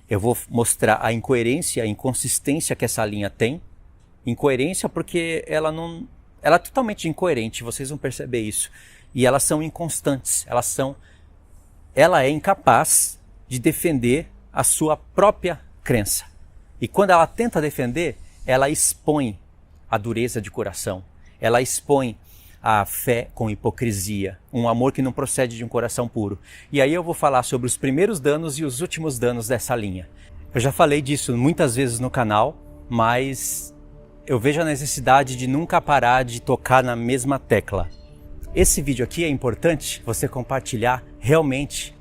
Eu vou mostrar a incoerência, a inconsistência que essa linha tem. Incoerência porque ela é totalmente incoerente, vocês vão perceber isso. E elas são inconstantes, ela é incapaz de defender a sua própria crença. E quando ela tenta defender, ela expõe a dureza de coração, ela expõe a fé com hipocrisia, um amor que não procede de um coração puro. E aí eu vou falar sobre os primeiros danos e os últimos danos dessa linha. Eu já falei disso muitas vezes no canal, mas eu vejo a necessidade de nunca parar de tocar na mesma tecla. Esse vídeo aqui é importante você compartilhar realmente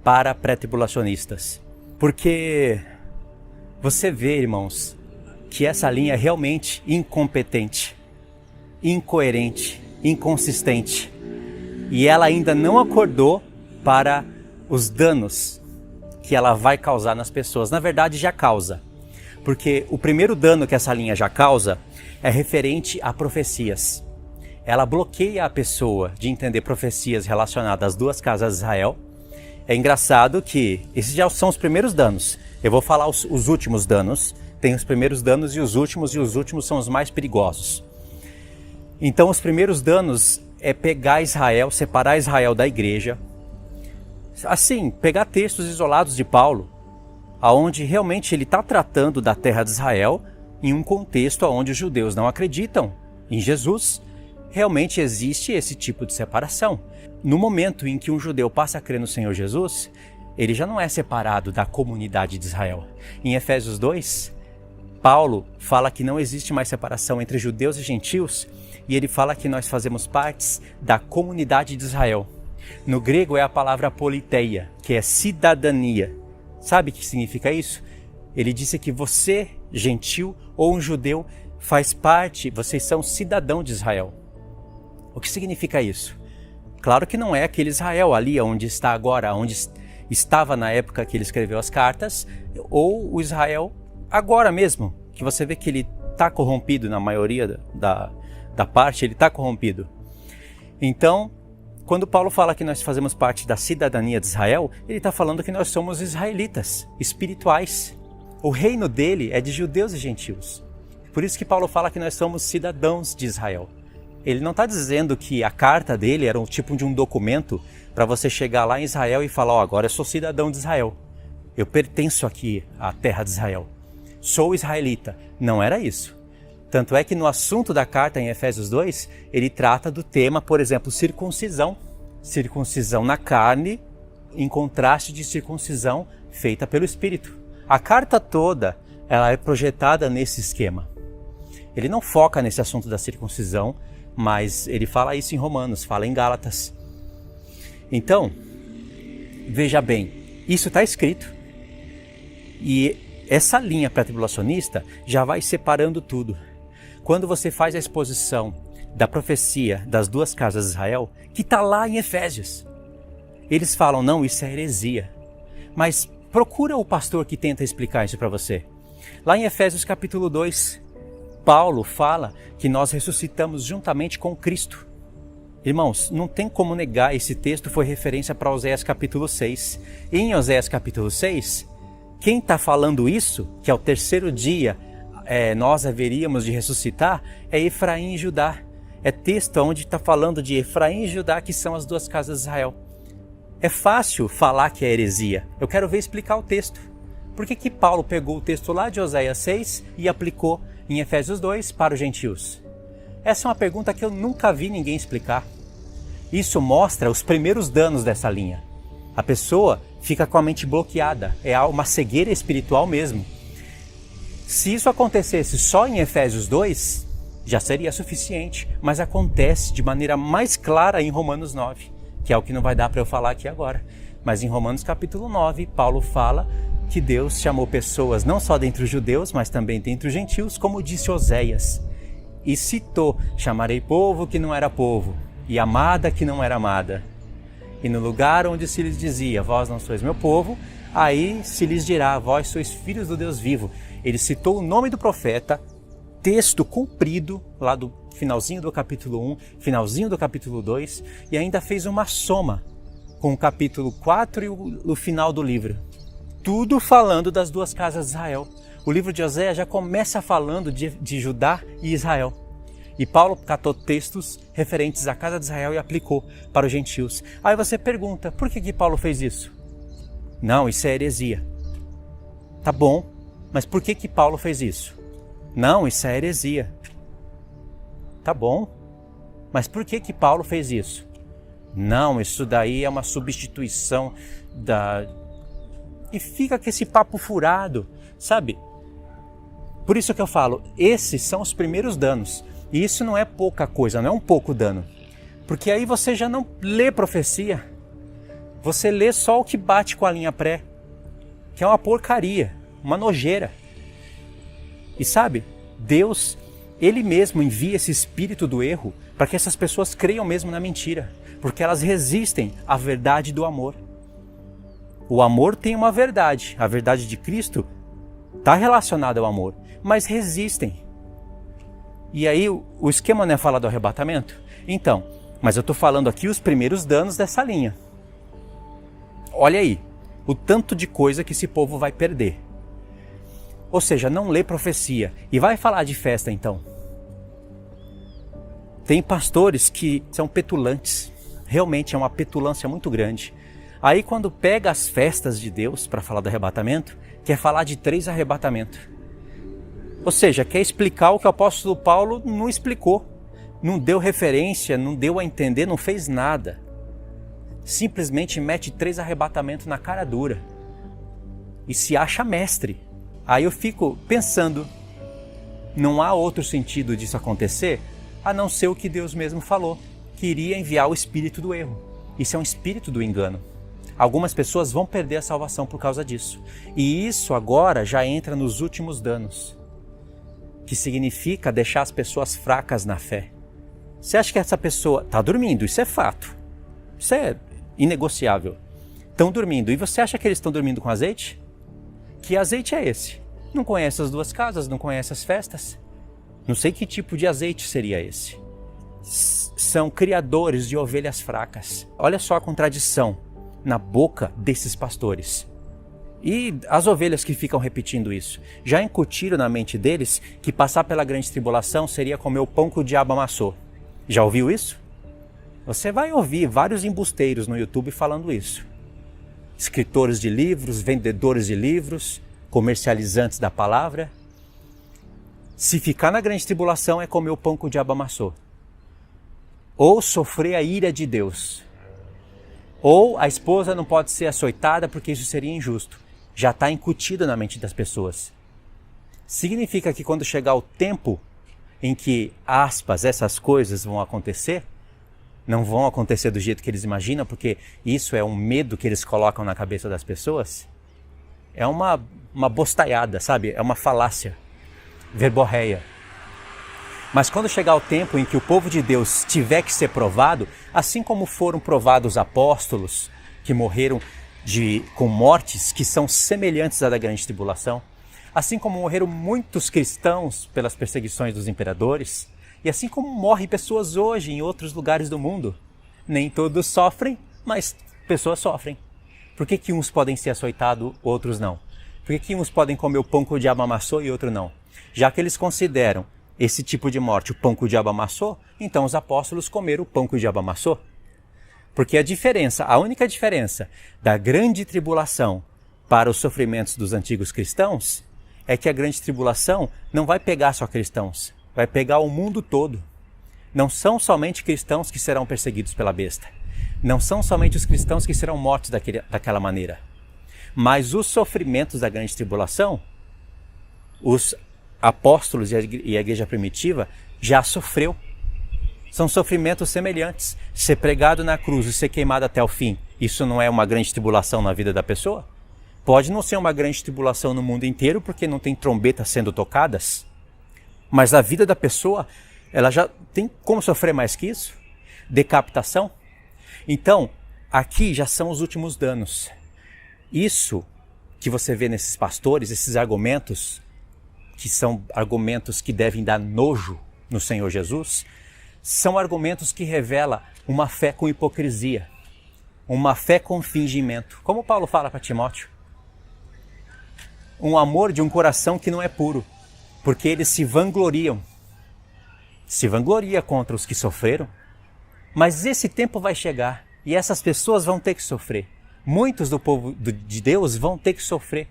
para pré-tribulacionistas. Porque você vê, irmãos, que essa linha é realmente incompetente, incoerente, inconsistente. E ela ainda não acordou para os danos que ela vai causar nas pessoas. Na verdade, já causa. Porque o primeiro dano que essa linha já causa é referente a profecias. Ela bloqueia a pessoa de entender profecias relacionadas às duas casas de Israel. É engraçado que esses já são os primeiros danos. Eu vou falar os últimos danos. Tem os primeiros danos e os últimos são os mais perigosos. Então os primeiros danos é pegar Israel, separar Israel da igreja. Assim, pegar textos isolados de Paulo, aonde realmente ele está tratando da terra de Israel em um contexto onde os judeus não acreditam em Jesus. Realmente existe esse tipo de separação. No momento em que um judeu passa a crer no Senhor Jesus, ele já não é separado da comunidade de Israel. Em Efésios 2, Paulo fala que não existe mais separação entre judeus e gentios, e ele fala que nós fazemos parte da comunidade de Israel. No grego é a palavra politeia, que é cidadania. Sabe o que significa isso? Ele disse que você, gentil ou um judeu, faz parte, vocês são cidadão de Israel. O que significa isso? Claro que não é aquele Israel ali onde está agora, onde estava na época que ele escreveu as cartas, ou o Israel agora mesmo, que você vê que ele está corrompido na maioria da parte, ele está corrompido. Então, quando Paulo fala que nós fazemos parte da cidadania de Israel, ele está falando que nós somos israelitas, espirituais. O reino dele é de judeus e gentios. Por isso que Paulo fala que nós somos cidadãos de Israel. Ele não está dizendo que a carta dele era um tipo de um documento para você chegar lá em Israel e falar, agora eu sou cidadão de Israel. Eu pertenço aqui à terra de Israel. Sou israelita. Não era isso. Tanto é que no assunto da carta em Efésios 2, ele trata do tema, por exemplo, circuncisão. Circuncisão na carne, em contraste de circuncisão feita pelo Espírito. A carta toda, ela é projetada nesse esquema. Ele não foca nesse assunto da circuncisão, mas ele fala isso em Romanos, fala em Gálatas. Então, veja bem, isso está escrito. E essa linha pré-tribulacionista já vai separando tudo. Quando você faz a exposição da profecia das duas casas de Israel, que está lá em Efésios, eles falam, não, isso é heresia. Mas procura o pastor que tenta explicar isso para você. Lá em Efésios capítulo 2, Paulo fala que nós ressuscitamos juntamente com Cristo. Irmãos, não tem como negar, esse texto foi referência para Oséias capítulo 6. E em Oséias capítulo 6, quem está falando isso, que ao terceiro dia nós haveríamos de ressuscitar, é Efraim e Judá. É texto onde está falando de Efraim e Judá, que são as duas casas de Israel. É fácil falar que é heresia. Eu quero ver explicar o texto. Por que Paulo pegou o texto lá de Oséias 6 e aplicou em Efésios 2 para os gentios? Essa é uma pergunta que eu nunca vi ninguém explicar. Isso mostra os primeiros danos dessa linha. A pessoa fica com a mente bloqueada, é uma cegueira espiritual mesmo. Se isso acontecesse só em Efésios 2, já seria suficiente, mas acontece de maneira mais clara em Romanos 9, que é o que não vai dar para eu falar aqui agora. Mas em Romanos capítulo 9, Paulo fala que Deus chamou pessoas não só dentre os judeus, mas também dentre os gentios, como disse Oséias. E citou, chamarei povo que não era povo, e amada que não era amada. E no lugar onde se lhes dizia, vós não sois meu povo, aí se lhes dirá, vós sois filhos do Deus vivo. Ele citou o nome do profeta, texto comprido, lá do finalzinho do capítulo 1, finalzinho do capítulo 2, e ainda fez uma soma com o capítulo 4 e o final do livro. tudo falando das duas casas de Israel. O livro de Oséias já começa falando de Judá e Israel. E Paulo catou textos referentes à casa de Israel e aplicou para os gentios. Aí você pergunta, por que Paulo fez isso? Não, isso é heresia. Tá bom, mas por que Paulo fez isso? Não, isso é heresia. Tá bom, mas por que Paulo fez isso? Não, isso daí é uma substituição da... E fica com esse papo furado, sabe? Por isso que eu falo, esses são os primeiros danos. E isso não é pouca coisa, não é um pouco dano. Porque aí você já não lê profecia. Você lê só o que bate com a linha pré. Que é uma porcaria, uma nojeira. E sabe, Deus, Ele mesmo envia esse espírito do erro para que essas pessoas creiam mesmo na mentira. Porque elas resistem à verdade do amor. O amor tem uma verdade. A verdade de Cristo está relacionada ao amor. Mas resistem. E aí o esquema não é falar do arrebatamento? Então, mas eu estou falando aqui os primeiros danos dessa linha. Olha aí, o tanto de coisa que esse povo vai perder. Ou seja, não lê profecia. E vai falar de festa então. Tem pastores que são petulantes. Realmente é uma petulância muito grande. Aí quando pega as festas de Deus para falar do arrebatamento, quer falar de 3 arrebatamentos. Ou seja, quer explicar o que o apóstolo Paulo não explicou. Não deu referência, não deu a entender, não fez nada. Simplesmente mete 3 arrebatamentos na cara dura. E se acha mestre. Aí eu fico pensando, não há outro sentido disso acontecer, a não ser o que Deus mesmo falou, que iria enviar o espírito do erro. Isso é um espírito do engano. Algumas pessoas vão perder a salvação por causa disso. E isso agora já entra nos últimos danos, que significa deixar as pessoas fracas na fé. Você acha que essa pessoa está dormindo? Isso é fato. Isso é inegociável. Estão dormindo. E você acha que eles estão dormindo com azeite? Que azeite é esse? Não conhece as duas casas, não conhece as festas? Não sei que tipo de azeite seria esse. São criadores de ovelhas fracas. Olha só a contradição na boca desses pastores. E as ovelhas que ficam repetindo isso, já incutiram na mente deles que passar pela grande tribulação seria comer o pão que o diabo amassou. Já ouviu isso? Você vai ouvir vários embusteiros no YouTube falando isso. Escritores de livros, vendedores de livros, comercializantes da palavra. Se ficar na grande tribulação é comer o pão que o diabo amassou. Ou sofrer a ira de Deus. Ou a esposa não pode ser açoitada porque isso seria injusto. Já está incutido na mente das pessoas. Significa que quando chegar o tempo em que, aspas, essas coisas vão acontecer, não vão acontecer do jeito que eles imaginam, porque isso é um medo que eles colocam na cabeça das pessoas, é uma bostaiada, sabe? É uma falácia, verborreia. Mas quando chegar o tempo em que o povo de Deus tiver que ser provado, assim como foram provados os apóstolos que morreram com mortes que são semelhantes à da grande tribulação, assim como morreram muitos cristãos pelas perseguições dos imperadores, e assim como morrem pessoas hoje em outros lugares do mundo. Nem todos sofrem, mas pessoas sofrem. Por que uns podem ser açoitados, outros não? Por que uns podem comer o pão que o diabo amassou e outros não? Já que eles consideram esse tipo de morte o pão que o diabo amassou, então os apóstolos comeram o pão que o diabo amassou. Porque a única diferença da grande tribulação para os sofrimentos dos antigos cristãos é que a grande tribulação não vai pegar só cristãos, vai pegar o mundo todo. Não são somente cristãos que serão perseguidos pela besta. Não são somente os cristãos que serão mortos daquela maneira. Mas os sofrimentos da grande tribulação, os apóstolos e a igreja primitiva já sofreu. São sofrimentos semelhantes. Ser pregado na cruz e ser queimado até o fim, isso não é uma grande tribulação na vida da pessoa? Pode não ser uma grande tribulação no mundo inteiro porque não tem trombetas sendo tocadas, mas a vida da pessoa, ela já tem como sofrer mais que isso? Decapitação? Então, aqui já são os últimos danos. Isso que você vê nesses pastores, esses argumentos, que são argumentos que devem dar nojo no Senhor Jesus, são argumentos que revelam uma fé com hipocrisia, uma fé com fingimento. Como Paulo fala para Timóteo, um amor de um coração que não é puro, porque eles se vangloriam. Se vangloria contra os que sofreram, mas esse tempo vai chegar e essas pessoas vão ter que sofrer. Muitos do povo de Deus vão ter que sofrer,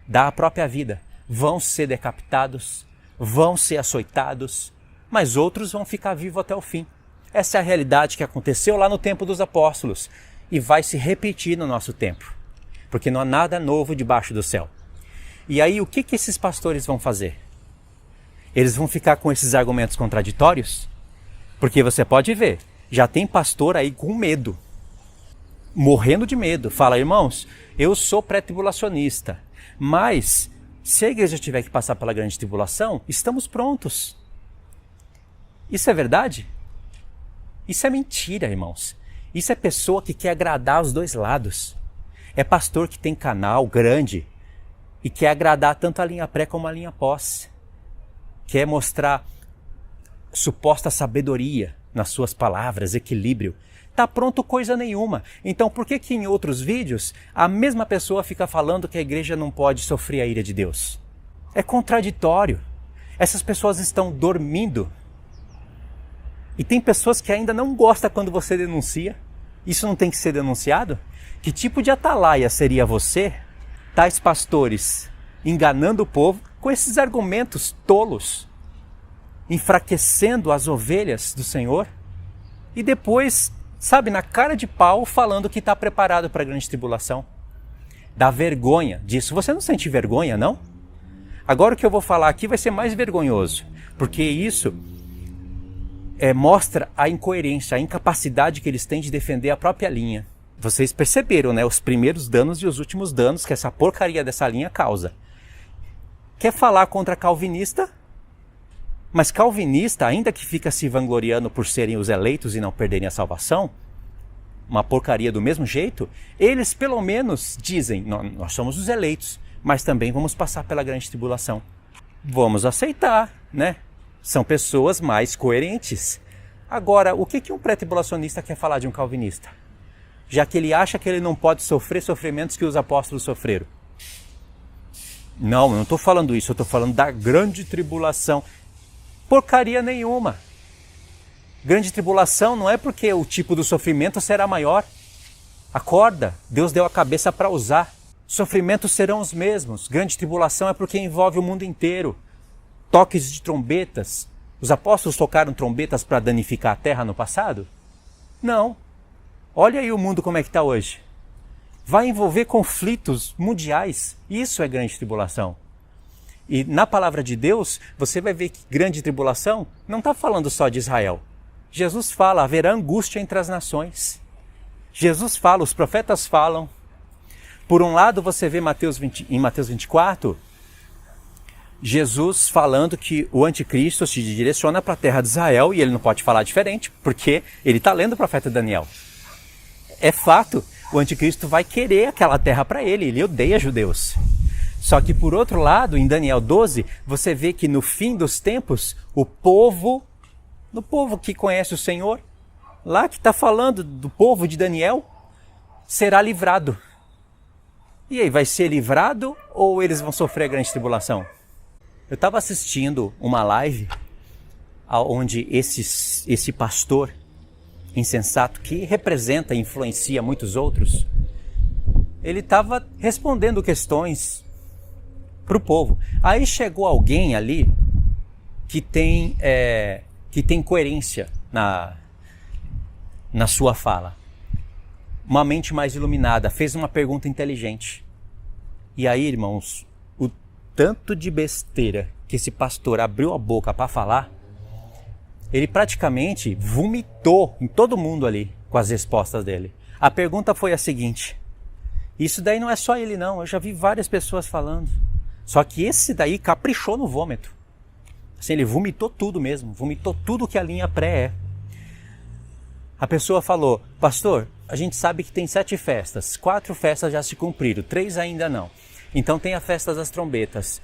dar a própria vida, vão ser decapitados, vão ser açoitados, mas outros vão ficar vivos até o fim. Essa é a realidade que aconteceu lá no tempo dos apóstolos e vai se repetir no nosso tempo, porque não há nada novo debaixo do céu. E aí o que esses pastores vão fazer? Eles vão ficar com esses argumentos contraditórios? Porque você pode ver, já tem pastor aí com medo, morrendo de medo. Fala, irmãos, eu sou pré-tribulacionista, mas se a igreja tiver que passar pela grande tribulação, estamos prontos. Isso é verdade? Isso é mentira, irmãos. Isso é pessoa que quer agradar os dois lados. É pastor que tem canal grande e quer agradar tanto a linha pré como a linha pós. Quer mostrar suposta sabedoria nas suas palavras, equilíbrio. Tá pronto coisa nenhuma. Então por que em outros vídeos a mesma pessoa fica falando que a igreja não pode sofrer a ira de Deus? É contraditório. Essas pessoas estão dormindo. E tem pessoas que ainda não gostam quando você denuncia. Isso não tem que ser denunciado? Que tipo de atalaia seria você, tais pastores, enganando o povo com esses argumentos tolos, enfraquecendo as ovelhas do Senhor e depois, sabe, na cara de pau, falando que está preparado para a grande tribulação? Dá vergonha disso. Você não sente vergonha, não? Agora o que eu vou falar aqui vai ser mais vergonhoso, porque isso mostra a incoerência, a incapacidade que eles têm de defender a própria linha. Vocês perceberam, né, os primeiros danos e os últimos danos que essa porcaria dessa linha causa. Quer falar contra calvinista? Mas calvinista, ainda que fica se vangloriando por serem os eleitos e não perderem a salvação, uma porcaria do mesmo jeito, eles pelo menos dizem, nós somos os eleitos, mas também vamos passar pela grande tribulação. Vamos aceitar, né? São pessoas mais coerentes. Agora, o que um pré-tribulacionista quer falar de um calvinista? Já que ele acha que ele não pode sofrer sofrimentos que os apóstolos sofreram. Não estou falando isso, eu estou falando da grande tribulação. Porcaria nenhuma. Grande tribulação não é porque o tipo do sofrimento será maior. Acorda, Deus deu a cabeça para usar. Sofrimentos serão os mesmos. Grande tribulação é porque envolve o mundo inteiro. Toques de trombetas. Os apóstolos tocaram trombetas para danificar a terra no passado? Não. Olha aí o mundo como é que está hoje. Vai envolver conflitos mundiais. Isso é grande tribulação. E na palavra de Deus, você vai ver que grande tribulação não está falando só de Israel. Jesus fala, haverá angústia entre as nações. Jesus fala, os profetas falam. Por um lado, você vê em Mateus 24, Jesus falando que o anticristo se direciona para a terra de Israel e ele não pode falar diferente, porque ele está lendo o profeta Daniel. É fato, o anticristo vai querer aquela terra para ele odeia judeus. Só que por outro lado, em Daniel 12, você vê que no fim dos tempos, o povo que conhece o Senhor, lá que está falando do povo de Daniel, será livrado. E aí, vai ser livrado ou eles vão sofrer grande tribulação? Eu estava assistindo uma live onde esse pastor insensato, que representa e influencia muitos outros, ele estava respondendo questões para o povo. Aí chegou alguém ali que tem coerência na sua fala. Uma mente mais iluminada, fez uma pergunta inteligente. E aí, irmãos, o tanto de besteira que esse pastor abriu a boca para falar, ele praticamente vomitou em todo mundo ali com as respostas dele. A pergunta foi a seguinte: isso daí não é só ele não, eu já vi várias pessoas falando. Só que esse daí caprichou no vômito. Assim, ele vomitou tudo mesmo, vomitou tudo que a linha pré é. A pessoa falou: pastor, a gente sabe que tem 7 festas, 4 festas já se cumpriram, 3 ainda não. Então tem a festa das trombetas.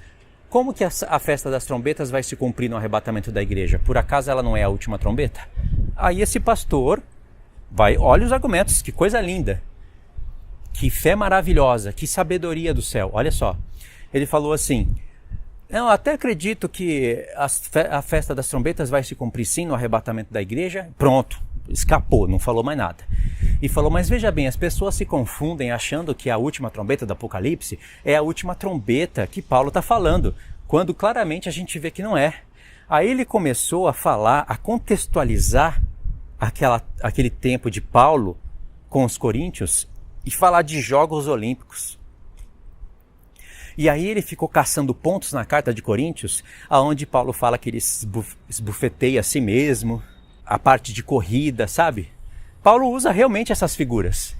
Como que a festa das trombetas vai se cumprir no arrebatamento da igreja? Por acaso ela não é a última trombeta? Aí esse pastor olha os argumentos, que coisa linda, que fé maravilhosa, que sabedoria do céu. Olha só, Ele falou assim: eu até acredito que a festa das trombetas vai se cumprir sim no arrebatamento da igreja. Pronto, escapou, não falou mais nada. E falou, mas veja bem, as pessoas se confundem achando que a última trombeta do Apocalipse é a última trombeta que Paulo está falando, quando claramente a gente vê que não é. Aí ele começou a falar, a contextualizar aquele tempo de Paulo com os coríntios e falar de Jogos Olímpicos. E aí ele ficou caçando pontos na carta de Coríntios, aonde Paulo fala que ele esbufeteia a si mesmo, a parte de corrida, sabe? Paulo usa realmente essas figuras.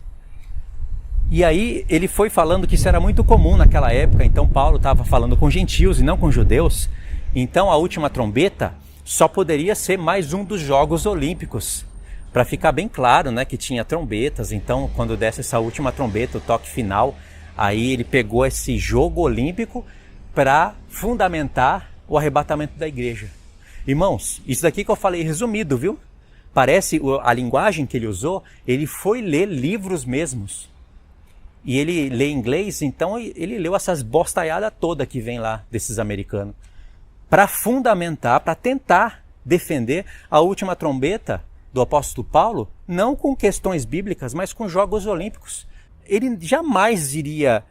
E aí ele foi falando que isso era muito comum naquela época, então Paulo estava falando com gentios e não com judeus. Então a última trombeta só poderia ser mais um dos Jogos Olímpicos. Para ficar bem claro, né, que tinha trombetas, então quando desse essa última trombeta, o toque final, aí ele pegou esse jogo olímpico para fundamentar o arrebatamento da igreja. Irmãos, isso daqui que eu falei resumido, viu? Parece a linguagem que ele usou, ele foi ler livros mesmos. E ele lê inglês, então ele leu essas bostaiadas toda que vem lá desses americanos. Para fundamentar, para tentar defender a última trombeta do apóstolo Paulo, não com questões bíblicas, mas com Jogos Olímpicos. Ele jamais iria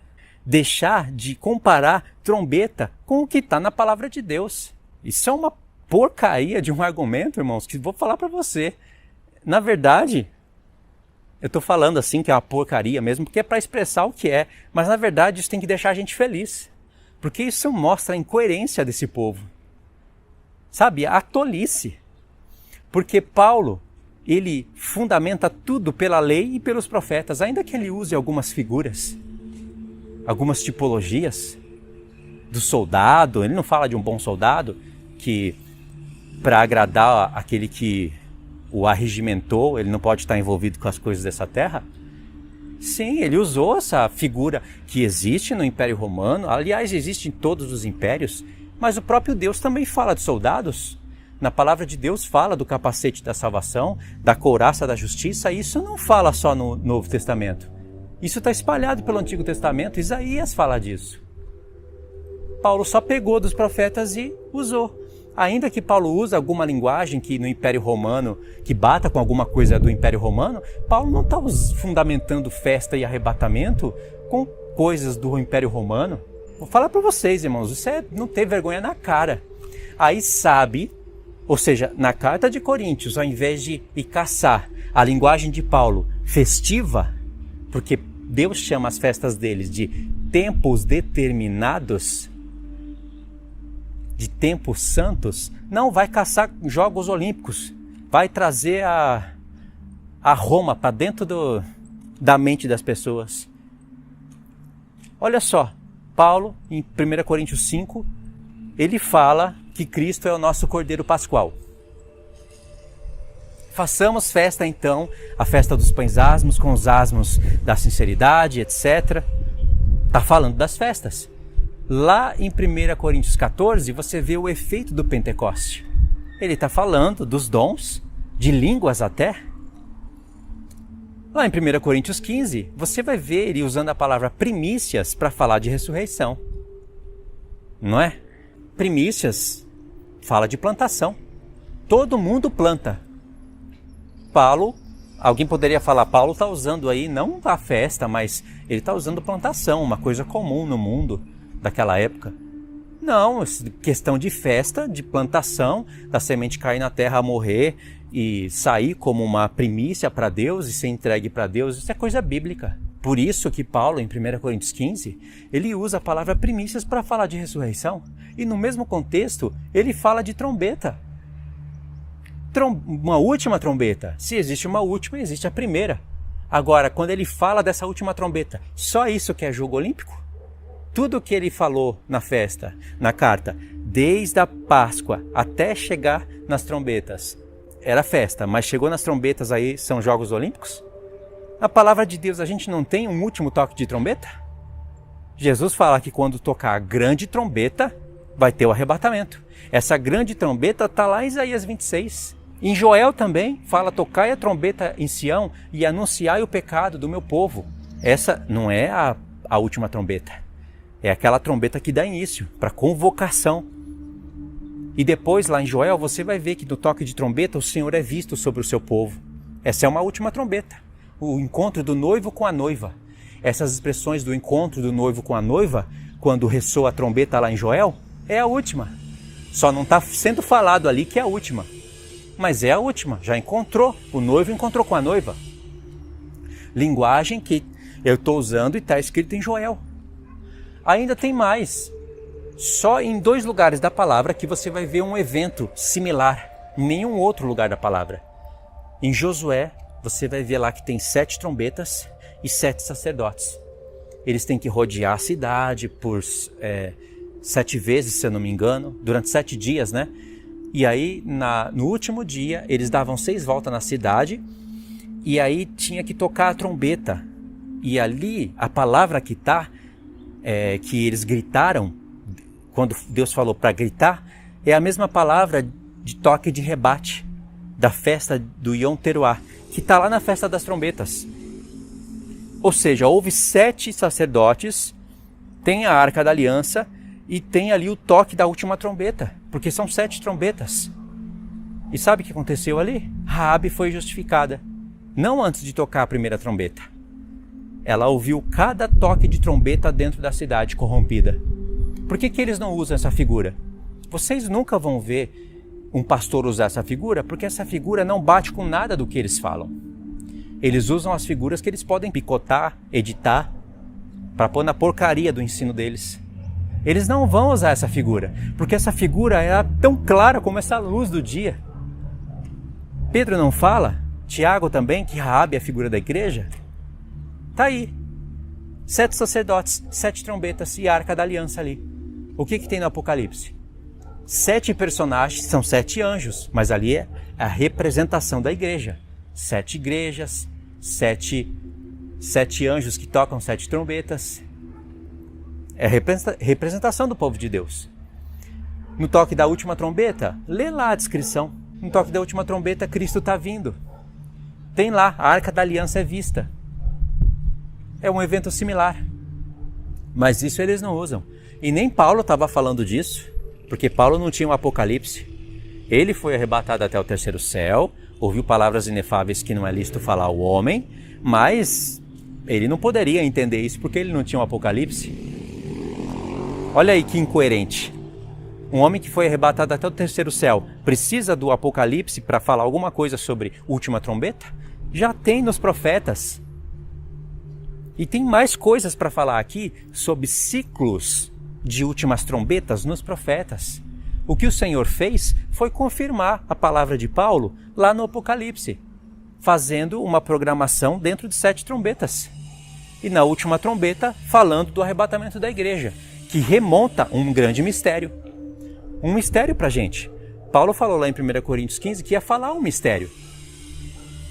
deixar de comparar trombeta com o que está na palavra de Deus. Isso é uma porcaria de um argumento, irmãos, que vou falar para você. Na verdade, eu estou falando assim que é uma porcaria mesmo, porque é para expressar o que é, mas na verdade isso tem que deixar a gente feliz, porque isso mostra a incoerência desse povo. Sabe, a tolice. Porque Paulo, ele fundamenta tudo pela lei e pelos profetas, ainda que ele use algumas figuras, algumas tipologias do soldado. Ele não fala de um bom soldado que, para agradar aquele que o arregimentou, ele não pode estar envolvido com as coisas dessa terra. Sim, ele usou essa figura que existe no Império Romano, aliás, existe em todos os impérios, mas o próprio Deus também fala de soldados. Na palavra de Deus fala do capacete da salvação, da couraça da justiça, e isso não fala só no Novo Testamento. Isso está espalhado pelo Antigo Testamento, Isaías fala disso. Paulo só pegou dos profetas e usou. Ainda que Paulo use alguma linguagem que no Império Romano, que bata com alguma coisa do Império Romano, Paulo não está fundamentando festa e arrebatamento com coisas do Império Romano. Vou falar para vocês, irmãos, isso é não ter vergonha na cara. Aí sabe, ou seja, na carta de Coríntios, ao invés de ir caçar a linguagem de Paulo festiva, porque Deus chama as festas deles de tempos determinados, de tempos santos, não vai caçar Jogos Olímpicos, vai trazer a Roma para dentro da mente das pessoas. Olha só, Paulo, em 1 Coríntios 5, ele fala que Cristo é o nosso Cordeiro Pascual. Façamos festa então, a festa dos pães asmos, com os asmos da sinceridade, etc. Está falando das festas. Lá em 1 Coríntios 14, você vê o efeito do Pentecoste. Ele está falando dos dons, de línguas até. Lá em 1 Coríntios 15, você vai ver ele usando a palavra primícias para falar de ressurreição. Não é? Primícias fala de plantação. Todo mundo planta. Paulo, alguém poderia falar, Paulo está usando aí não a festa, mas ele está usando plantação, uma coisa comum no mundo daquela época. Não, questão de festa, de plantação, da semente cair na terra, morrer e sair como uma primícia para Deus e ser entregue para Deus, isso é coisa bíblica. Por isso que Paulo, em 1 Coríntios 15, ele usa a palavra primícias para falar de ressurreição. E no mesmo contexto, ele fala de trombeta. Uma última trombeta. Se existe uma última, existe a primeira. Agora, quando ele fala dessa última trombeta, só isso que é jogo olímpico? Tudo que ele falou na festa, na carta, desde a Páscoa até chegar nas trombetas, era festa, mas chegou nas trombetas aí, são Jogos Olímpicos? Na palavra de Deus a gente não tem um último toque de trombeta? Jesus fala que quando tocar a grande trombeta, vai ter o arrebatamento. Essa grande trombeta está lá em Isaías 26. Em Joel também fala, tocai a trombeta em Sião e anunciai o pecado do meu povo. Essa não é a última trombeta. É aquela trombeta que dá início para convocação. E depois, lá em Joel, você vai ver que no toque de trombeta o Senhor é visto sobre o seu povo. Essa é uma última trombeta. O encontro do noivo com a noiva. Essas expressões do encontro do noivo com a noiva, quando ressoa a trombeta lá em Joel, é a última. Só não está sendo falado ali que é a última. Mas é a última. Já encontrou. O noivo encontrou com a noiva. Linguagem que eu estou usando e está escrito em Joel. Ainda tem mais. Só em 2 lugares da palavra que você vai ver um evento similar. Em nenhum outro lugar da palavra. Em Josué, você vai ver lá que tem 7 trombetas e 7 sacerdotes. Eles têm que rodear a cidade por 7 vezes, se eu não me engano, durante 7 dias, né? E aí, no último dia, eles davam 6 voltas na cidade e aí tinha que tocar a trombeta. E ali, a palavra que está, que eles gritaram, quando Deus falou para gritar, é a mesma palavra de toque de rebate da festa do Yom Teruah, que está lá na festa das trombetas. Ou seja, houve 7 sacerdotes, tem a Arca da Aliança e tem ali o toque da última trombeta, porque são 7 trombetas. E sabe o que aconteceu ali? Raabe foi justificada, não antes de tocar a primeira trombeta. Ela ouviu cada toque de trombeta dentro da cidade corrompida. Por que eles não usam essa figura? Vocês nunca vão ver um pastor usar essa figura, porque essa figura não bate com nada do que eles falam. Eles usam as figuras que eles podem picotar, editar, para pôr na porcaria do ensino deles. Eles não vão usar essa figura, porque essa figura é tão clara como essa luz do dia. Pedro não fala, Tiago também, que Raabe é a figura da igreja? Tá aí. 7 sacerdotes, 7 trombetas e a Arca da Aliança ali. O que tem no Apocalipse? 7 personagens, são 7 anjos, mas ali é a representação da igreja. 7 igrejas, 7 anjos que tocam 7 trombetas. É a representação do povo de Deus. No toque da última trombeta, lê lá a descrição. No toque da última trombeta, Cristo está vindo. Tem lá, a Arca da Aliança é vista. É um evento similar. Mas isso eles não usam. E nem Paulo estava falando disso, porque Paulo não tinha um Apocalipse. Ele foi arrebatado até o 3º céu, ouviu palavras inefáveis que não é lícito falar ao homem, mas ele não poderia entender isso porque ele não tinha um Apocalipse. Olha aí que incoerente. Um homem que foi arrebatado até o 3º céu precisa do Apocalipse para falar alguma coisa sobre última trombeta? Já tem nos profetas. E tem mais coisas para falar aqui sobre ciclos de últimas trombetas nos profetas. O que o Senhor fez foi confirmar a palavra de Paulo lá no Apocalipse, fazendo uma programação dentro de 7 trombetas. E na última trombeta, falando do arrebatamento da igreja, que remonta um grande mistério. Um mistério para a gente. Paulo falou lá em 1 Coríntios 15 que ia falar um mistério.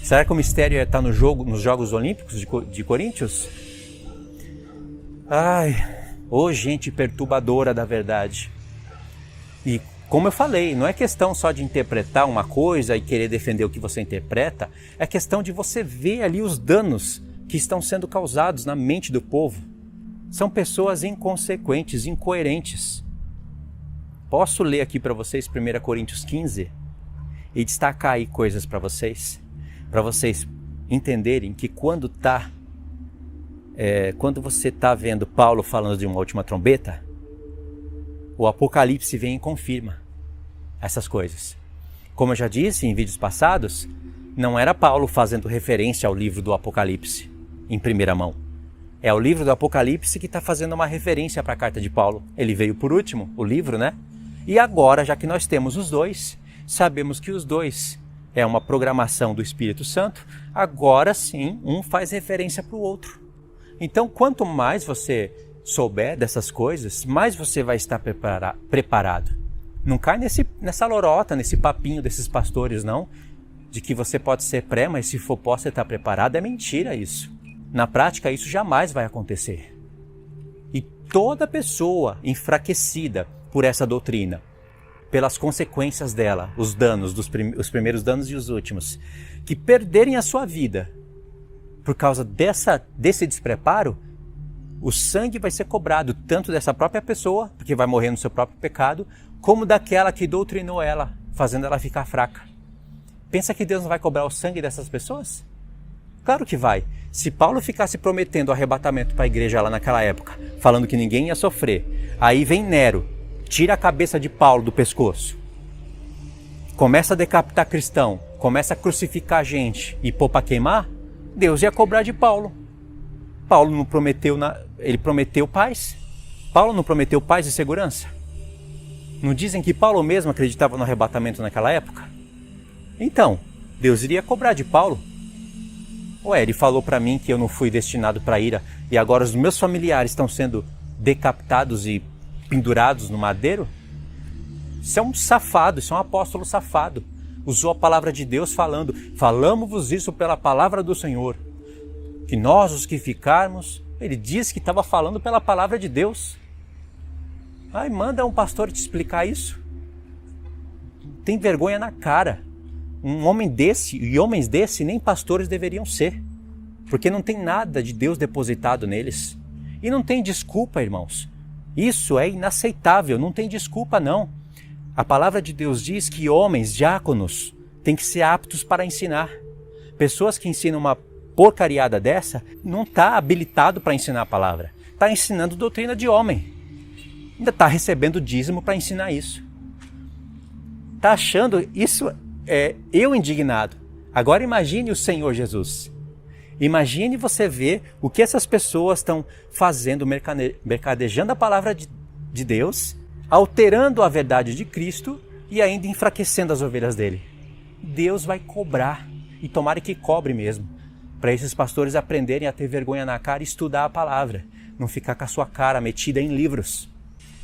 Será que o mistério ia estar nos Jogos Olímpicos de Coríntios? Gente perturbadora da verdade. E como eu falei, não é questão só de interpretar uma coisa e querer defender o que você interpreta, é questão de você ver ali os danos que estão sendo causados na mente do povo. São pessoas inconsequentes, incoerentes. Posso ler aqui para vocês 1 Coríntios 15 e destacar aí coisas para vocês entenderem que quando você está vendo Paulo falando de uma última trombeta, o Apocalipse vem e confirma essas coisas. Como eu já disse em vídeos passados, não era Paulo fazendo referência ao livro do Apocalipse em primeira mão. É o livro do Apocalipse que está fazendo uma referência para a carta de Paulo. Ele veio por último, o livro, né? E agora, já que nós temos os dois, sabemos que os dois é uma programação do Espírito Santo, agora sim, um faz referência para o outro. Então, quanto mais você souber dessas coisas, mais você vai estar preparado. Não cai nessa lorota, nesse papinho desses pastores, não, de que você pode ser pré, mas se for pós, você está preparado. É mentira isso. Na prática, isso jamais vai acontecer. E toda pessoa enfraquecida por essa doutrina, pelas consequências dela, os danos, os primeiros danos e os últimos, que perderem a sua vida por causa desse despreparo, o sangue vai ser cobrado tanto dessa própria pessoa, porque vai morrer no seu próprio pecado, como daquela que doutrinou ela, fazendo ela ficar fraca. Pensa que Deus não vai cobrar o sangue dessas pessoas? Claro que vai. Se Paulo ficasse prometendo arrebatamento para a igreja lá naquela época, falando que ninguém ia sofrer, aí vem Nero, tira a cabeça de Paulo do pescoço, começa a decapitar cristão, começa a crucificar a gente e pôr para queimar, Deus ia cobrar de Paulo. Paulo não prometeu, ele prometeu paz? Paulo não prometeu paz e segurança? Não dizem que Paulo mesmo acreditava no arrebatamento naquela época? Então, Deus iria cobrar de Paulo. Ué, ele falou para mim que eu não fui destinado para ira e agora os meus familiares estão sendo decapitados e pendurados no madeiro? Isso é um safado, isso é um apóstolo safado. Usou a palavra de Deus falando, falamos-vos isso pela palavra do Senhor. Que nós, os que ficarmos, ele disse que estava falando pela palavra de Deus. Ai, manda um pastor te explicar isso. Tem vergonha na cara. Um homem desse e homens desse nem pastores deveriam ser. Porque não tem nada de Deus depositado neles. E não tem desculpa, irmãos. Isso é inaceitável, não tem desculpa não. A palavra de Deus diz que homens, diáconos, têm que ser aptos para ensinar. Pessoas que ensinam uma porcariada dessa, não está habilitado para ensinar a palavra. Está ensinando doutrina de homem. Ainda está recebendo dízimo para ensinar isso. Está achando isso, eu indignado. Agora imagine o Senhor Jesus. Imagine você ver o que essas pessoas estão fazendo, mercadejando a palavra de Deus, alterando a verdade de Cristo e ainda enfraquecendo as ovelhas dele. Deus vai cobrar, e tomara que cobre mesmo, para esses pastores aprenderem a ter vergonha na cara e estudar a palavra, não ficar com a sua cara metida em livros.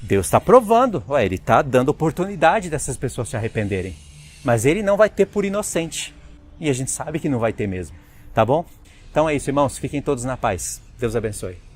Deus está provando, ele está dando oportunidade dessas pessoas se arrependerem, mas ele não vai ter por inocente, e a gente sabe que não vai ter mesmo, tá bom? Então é isso, irmãos, fiquem todos na paz. Deus abençoe.